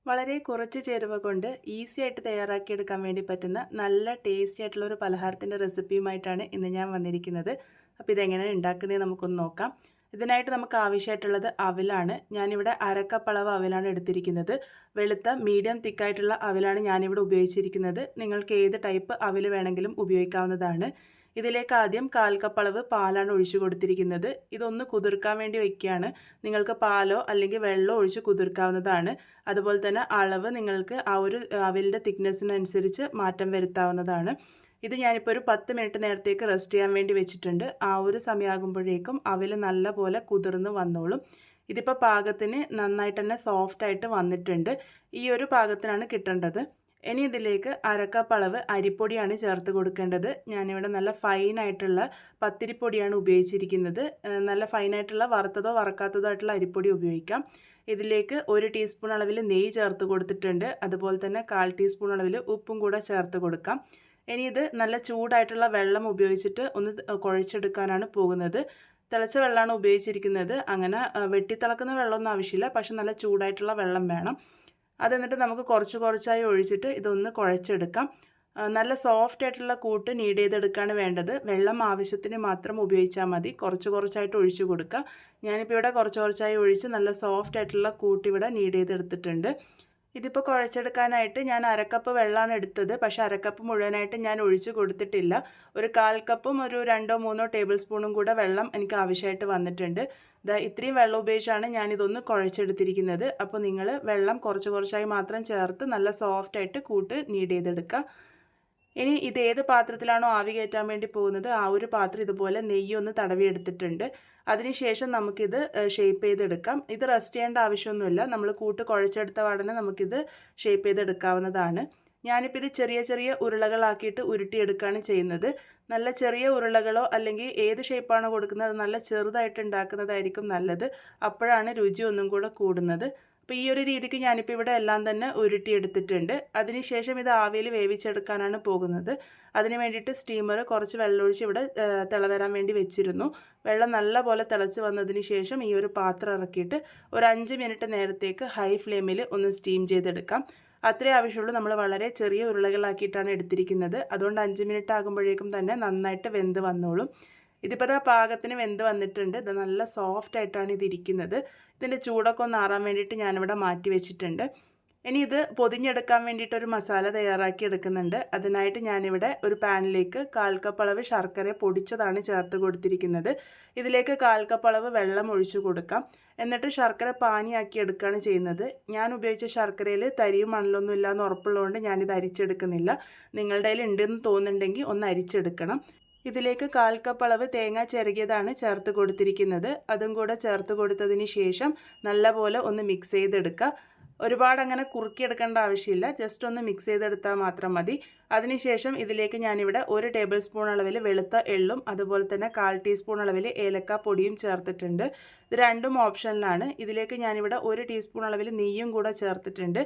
വളരെ കുറച്ച് ചേരുവ കൊണ്ട് ഈസി ആയിട്ട് തയ്യാറാക്കിയെടുക്കാൻ വേണ്ടി പറ്റുന്ന നല്ല ടേസ്റ്റി ആയിട്ടുള്ള ഒരു പലഹാരത്തിൻ്റെ റെസിപ്പിയുമായിട്ടാണ് ഇന്ന് ഞാൻ വന്നിരിക്കുന്നത്. അപ്പോൾ ഇതെങ്ങനെയാണ് ഉണ്ടാക്കുന്നത് നമുക്കൊന്ന് നോക്കാം. ഇതിനായിട്ട് നമുക്ക് ആവശ്യമായിട്ടുള്ളത് അവിലാണ്. ഞാനിവിടെ അരക്കപ്പളവ് അവിലാണ് എടുത്തിരിക്കുന്നത്. വെളുത്ത മീഡിയം തിക്കായിട്ടുള്ള അവിലാണ് ഞാനിവിടെ ഉപയോഗിച്ചിരിക്കുന്നത്. നിങ്ങൾക്ക് ഏത് ടൈപ്പ് അവിൽ വേണമെങ്കിലും ഉപയോഗിക്കാവുന്നതാണ്. ഇതിലേക്ക് ആദ്യം 1/4 കപ്പ് അളവ് പാലാണ് ഒഴിച്ചു കൊടുത്തിരിക്കുന്നത്. ഇതൊന്ന് കുതിർക്കാൻ വേണ്ടി വെക്കുകയാണ്. നിങ്ങൾക്ക് പാലോ അല്ലെങ്കിൽ വെള്ളമോ ഒഴിച്ച് കുതിർക്കാവുന്നതാണ്. അതുപോലെ തന്നെ അളവ് നിങ്ങൾക്ക് ആ ഒരു അവിലിൻ്റെ തിക്നെസ്സിനനുസരിച്ച് മാറ്റം വരുത്താവുന്നതാണ്. ഇത് ഞാനിപ്പോൾ ഒരു 10 മിനിറ്റ് നേരത്തേക്ക് റെസ്റ്റ് ചെയ്യാൻ വേണ്ടി വെച്ചിട്ടുണ്ട്. ആ ഒരു സമയമാകുമ്പോഴേക്കും അവിൽ നല്ല പോലെ കുതിർന്ന് വന്നോളും. ഇതിപ്പോൾ പാകത്തിന് നന്നായിട്ട് തന്നെ സോഫ്റ്റായിട്ട് വന്നിട്ടുണ്ട്. ഈ ഒരു പാകത്തിനാണ് കിട്ടേണ്ടത്. ഇനി ഇതിലേക്ക് 1/2 കപ്പ് അളവ് അരിപ്പൊടിയാണ് ചേർത്ത് കൊടുക്കേണ്ടത്. ഞാനിവിടെ നല്ല ഫൈനായിട്ടുള്ള പത്തിരിപ്പൊടിയാണ് ഉപയോഗിച്ചിരിക്കുന്നത്. നല്ല ഫൈനായിട്ടുള്ള വറുത്തതോ വറക്കാത്തതോ ആയിട്ടുള്ള അരിപ്പൊടി ഉപയോഗിക്കാം. ഇതിലേക്ക് 1 ടീസ്പൂൺ അളവിൽ നെയ്യ് ചേർത്ത് കൊടുത്തിട്ടുണ്ട്. അതുപോലെ തന്നെ 1/4 ടീസ്പൂൺ അളവിൽ ഉപ്പും കൂടെ ചേർത്ത് കൊടുക്കാം. ഇനി ഇത് നല്ല ചൂടായിട്ടുള്ള വെള്ളം ഉപയോഗിച്ചിട്ട് ഒന്ന് കുഴച്ചെടുക്കാനാണ് പോകുന്നത്. തിളച്ച വെള്ളമാണ് ഉപയോഗിച്ചിരിക്കുന്നത്. അങ്ങനെ വെട്ടിത്തിളക്കുന്ന വെള്ളമൊന്നും ആവശ്യമില്ല, പക്ഷെ നല്ല ചൂടായിട്ടുള്ള വെള്ളം വേണം. അതെന്നിട്ട് നമുക്ക് കുറച്ച് കുറച്ചായി ഒഴിച്ചിട്ട് ഇതൊന്ന് കുഴച്ചെടുക്കാം. നല്ല സോഫ്റ്റ് ആയിട്ടുള്ള കൂട്ട് നീഡ് ചെയ്തെടുക്കുകയാണ് വേണ്ടത്. വെള്ളം ആവശ്യത്തിന് മാത്രം ഉപയോഗിച്ചാൽ മതി. കുറച്ച് കുറച്ചായിട്ട് ഒഴിച്ചു കൊടുക്കുക. ഞാനിപ്പോൾ ഇവിടെ കുറച്ച് കുറച്ചായി ഒഴിച്ച് നല്ല സോഫ്റ്റ് ആയിട്ടുള്ള കൂട്ട് ഇവിടെ നീഡ് ചെയ്തെടുത്തിട്ടുണ്ട്. ഇതിപ്പോൾ കുഴച്ചെടുക്കാനായിട്ട് ഞാൻ 1/2 കപ്പ് വെള്ളമാണ് എടുത്തത്. പക്ഷേ 1/2 കപ്പ് മുഴുവനായിട്ട് ഞാൻ ഒഴിച്ച് കൊടുത്തിട്ടില്ല. ഒരു 1/4 കപ്പും ഒരു 2-3 ടേബിൾ സ്പൂണും കൂടെ വെള്ളം എനിക്ക് ആവശ്യമായിട്ട് വന്നിട്ടുണ്ട്. ഇത്രയും വെള്ളം ഉപയോഗിച്ചാണ് ഞാനിതൊന്ന് കുഴച്ചെടുത്തിരിക്കുന്നത്. അപ്പോൾ നിങ്ങൾ വെള്ളം കുറച്ച് കുറച്ചായി മാത്രം ചേർത്ത് നല്ല സോഫ്റ്റായിട്ട് കൂട്ട് നീഡ് ചെയ്തെടുക്കുക. ഇനി ഇത് ഏത് പാത്രത്തിലാണോ ആവി കയറ്റാൻ വേണ്ടി പോകുന്നത് ആ ഒരു പാത്രം ഇതുപോലെ നെയ്യൊന്ന് തടവിയെടുത്തിട്ടുണ്ട്. അതിനുശേഷം നമുക്കിത് ഷേപ്പ് ചെയ്തെടുക്കാം. ഇത് റെസ്റ്റ് ചെയ്യേണ്ട ആവശ്യമൊന്നുമില്ല. നമ്മൾ കൂട്ട് കുഴച്ചെടുത്ത പാടനെ നമുക്കിത് ഷേപ്പ് ചെയ്തെടുക്കാവുന്നതാണ്. ഞാനിപ്പോൾ ഇത് ചെറിയ ചെറിയ ഉരുളകളാക്കിയിട്ട് ഉരുട്ടിയെടുക്കുകയാണ് ചെയ്യുന്നത്. നല്ല ചെറിയ ഉരുളകളോ അല്ലെങ്കിൽ ഏത് ഷേപ്പാണോ കൊടുക്കുന്നത് നല്ല ചെറുതായിട്ട് ഉണ്ടാക്കുന്നതായിരിക്കും നല്ലത്. അപ്പോഴാണ് രുചി ഒന്നും കൂടെ കൂടുന്നത്. അപ്പോൾ ഈ ഒരു രീതിക്ക് ഞാനിപ്പോൾ ഇവിടെ എല്ലാം തന്നെ ഉരുട്ടിയെടുത്തിട്ടുണ്ട്. അതിനുശേഷം ഇത് ആവിയിൽ വേവിച്ചെടുക്കാനാണ് പോകുന്നത്. അതിന് വേണ്ടിയിട്ട് സ്റ്റീമർ കുറച്ച് വെള്ളമൊഴിച്ച് ഇവിടെ തിളവരാൻ വേണ്ടി വെച്ചിരുന്നു. വെള്ളം നല്ലപോലെ തിളച്ച് വന്നതിന് ശേഷം ഈ ഒരു പാത്രം ഇറക്കിയിട്ട് ഒരു 5 മിനിറ്റ് നേരത്തേക്ക് ഹൈ ഫ്ലെയിമിൽ ഒന്ന് സ്റ്റീം ചെയ്തെടുക്കാം. അത്രേ ആവശ്യമുള്ളൂ. നമ്മൾ വളരെ ചെറിയ ഉരുളകളാക്കിയിട്ടാണ് എടുത്തിരിക്കുന്നത്. അതുകൊണ്ട് 5 മിനിറ്റ് ആകുമ്പോഴേക്കും തന്നെ നന്നായിട്ട് വെന്ത് വന്നോളും. ഇതിപ്പോൾ പാകത്തിന് വെന്ത് വന്നിട്ടുണ്ട്. ഇത് നല്ല സോഫ്റ്റ് ആയിട്ടാണ് ഇതിരിക്കുന്നത്. ഇതിൻ്റെ ചൂടൊക്കെ ഒന്ന് ആറാൻ വേണ്ടിയിട്ട് ഞാനിവിടെ മാറ്റി വെച്ചിട്ടുണ്ട്. ഇനി ഇത് പൊതിഞ്ഞെടുക്കാൻ വേണ്ടിയിട്ടൊരു മസാല തയ്യാറാക്കി എടുക്കുന്നുണ്ട്. അതിനായിട്ട് ഞാനിവിടെ ഒരു പാനിലേക്ക് 1/4 കപ്പ് അളവ് ശർക്കര പൊടിച്ചതാണ് ചേർത്ത് കൊടുത്തിരിക്കുന്നത്. ഇതിലേക്ക് 1/4 കപ്പ് അളവ് വെള്ളം ഒഴിച്ചു കൊടുക്കാം. എന്നിട്ട് ശർക്കര പാനിയാക്കി എടുക്കുകയാണ് ചെയ്യുന്നത്. ഞാൻ ഉപയോഗിച്ച ശർക്കരയിൽ തരിയും മണലൊന്നും ഇല്ലയെന്ന് ഉറപ്പുള്ളതുകൊണ്ട് ഞാനിത് അരിച്ചെടുക്കുന്നില്ല. നിങ്ങളുടെ കയ്യിൽ ഉണ്ടെന്ന് തോന്നുന്നുണ്ടെങ്കിൽ ഒന്ന് അരിച്ചെടുക്കണം. ഇതിലേക്ക് 1/4 കപ്പ് അളവ് തേങ്ങ ചിരകിയതാണ് ചേർത്ത് കൊടുത്തിരിക്കുന്നത്. അതും കൂടെ ചേർത്ത് കൊടുത്തതിന് ശേഷം നല്ലപോലെ ഒന്ന് മിക്സ് ചെയ്തെടുക്കുക. ഒരുപാട് അങ്ങനെ കുറുക്കിയെടുക്കേണ്ട ആവശ്യമില്ല. ജസ്റ്റ് ഒന്ന് മിക്സ് ചെയ്തെടുത്താൽ മാത്രം മതി. അതിനുശേഷം ഇതിലേക്ക് ഞാനിവിടെ 1 ടേബിൾ സ്പൂൺ അളവിൽ വെളുത്ത എള്ളും അതുപോലെ തന്നെ 1/4 ടീസ്പൂൺ അളവിൽ ഏലക്ക പൊടിയും ചേർത്തിട്ടുണ്ട്. ഇത് രണ്ടും ഓപ്ഷനിലാണ്. ഇതിലേക്ക് ഞാനിവിടെ 1 ടീസ്പൂൺ അളവിൽ നെയ്യും കൂടെ ചേർത്തിട്ടുണ്ട്.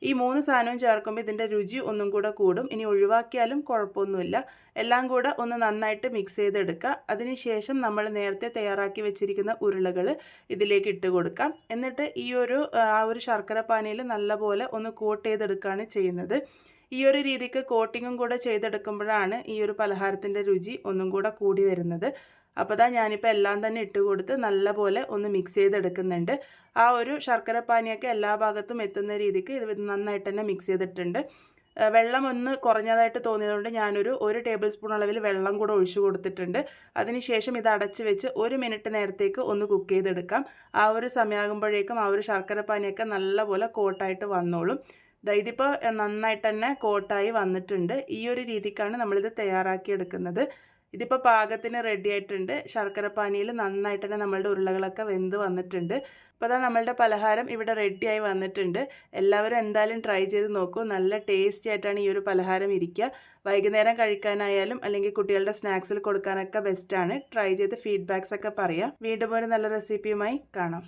ഈ 3 സാധനവും ചേർക്കുമ്പോൾ ഇതിൻ്റെ രുചി ഒന്നും കൂടെ കൂടും. ഇനി ഒഴിവാക്കിയാലും കുഴപ്പമൊന്നുമില്ല. എല്ലാം കൂടെ ഒന്ന് നന്നായിട്ട് മിക്സ് ചെയ്തെടുക്കുക. അതിനുശേഷം നമ്മൾ നേരത്തെ തയ്യാറാക്കി വെച്ചിരിക്കുന്ന ഉരുളകൾ ഇതിലേക്ക് ഇട്ട് കൊടുക്കാം. എന്നിട്ട് ആ ഒരു ശർക്കര പാനിയിൽ നല്ലപോലെ ഒന്ന് കോട്ട് ചെയ്തെടുക്കുകയാണ് ചെയ്യുന്നത്. ഈ ഒരു രീതിക്ക് കോട്ടിങ്ങും കൂടെ ചെയ്തെടുക്കുമ്പോഴാണ് ഈ ഒരു പലഹാരത്തിൻ്റെ രുചി ഒന്നും കൂടെ കൂടി വരുന്നത്. അപ്പോൾ ഞാനിപ്പോൾ എല്ലാം തന്നെ ഇട്ട് കൊടുത്ത് നല്ലപോലെ ഒന്ന് മിക്സ് ചെയ്തെടുക്കുന്നുണ്ട്. ആ ഒരു ശർക്കര പാനിയൊക്കെ എല്ലാ ഭാഗത്തും എത്തുന്ന രീതിക്ക് ഇത് നന്നായിട്ട് തന്നെ മിക്സ് ചെയ്തിട്ടുണ്ട്. വെള്ളം ഒന്ന് കുറഞ്ഞതായിട്ട് തോന്നിയതുകൊണ്ട് ഞാനൊരു 1 ടേബിൾ സ്പൂൺ അളവിൽ വെള്ളം കൂടെ ഒഴിച്ചു കൊടുത്തിട്ടുണ്ട്. അതിനുശേഷം ഇത് അടച്ച് വെച്ച് 1 മിനിറ്റ് നേരത്തേക്ക് ഒന്ന് കുക്ക് ചെയ്തെടുക്കാം. ആ ഒരു സമയമാകുമ്പോഴേക്കും ആ ഒരു ശർക്കര പാനിയൊക്കെ നല്ലപോലെ കോട്ടായിട്ട് വന്നോളും. ഇതിപ്പോൾ നന്നായിട്ട് തന്നെ കോട്ടായി വന്നിട്ടുണ്ട്. ഈ ഒരു രീതിക്കാണ് നമ്മളിത് തയ്യാറാക്കിയെടുക്കുന്നത്. ഇതിപ്പോൾ പാകത്തിന് റെഡി ആയിട്ടുണ്ട്. ശർക്കര പാനിയിൽ നന്നായിട്ട് തന്നെ നമ്മളുടെ ഉരുളകളൊക്കെ വെന്ത് വന്നിട്ടുണ്ട്. അപ്പോൾ നമ്മളുടെ പലഹാരം ഇവിടെ റെഡിയായി വന്നിട്ടുണ്ട്. എല്ലാവരും എന്തായാലും ട്രൈ ചെയ്ത് നോക്കൂ. നല്ല ടേസ്റ്റി ആയിട്ടാണ് ഈ ഒരു പലഹാരം ഇരിക്കുക. വൈകുന്നേരം കഴിക്കാനായാലും അല്ലെങ്കിൽ കുട്ടികളുടെ സ്നാക്സിൽ കൊടുക്കാനൊക്കെ ബെസ്റ്റാണ്. ട്രൈ ചെയ്ത് ഫീഡ്ബാക്സ് ഒക്കെ പറയാം. വീണ്ടും ഒരു നല്ല റെസിപ്പിയുമായി കാണാം.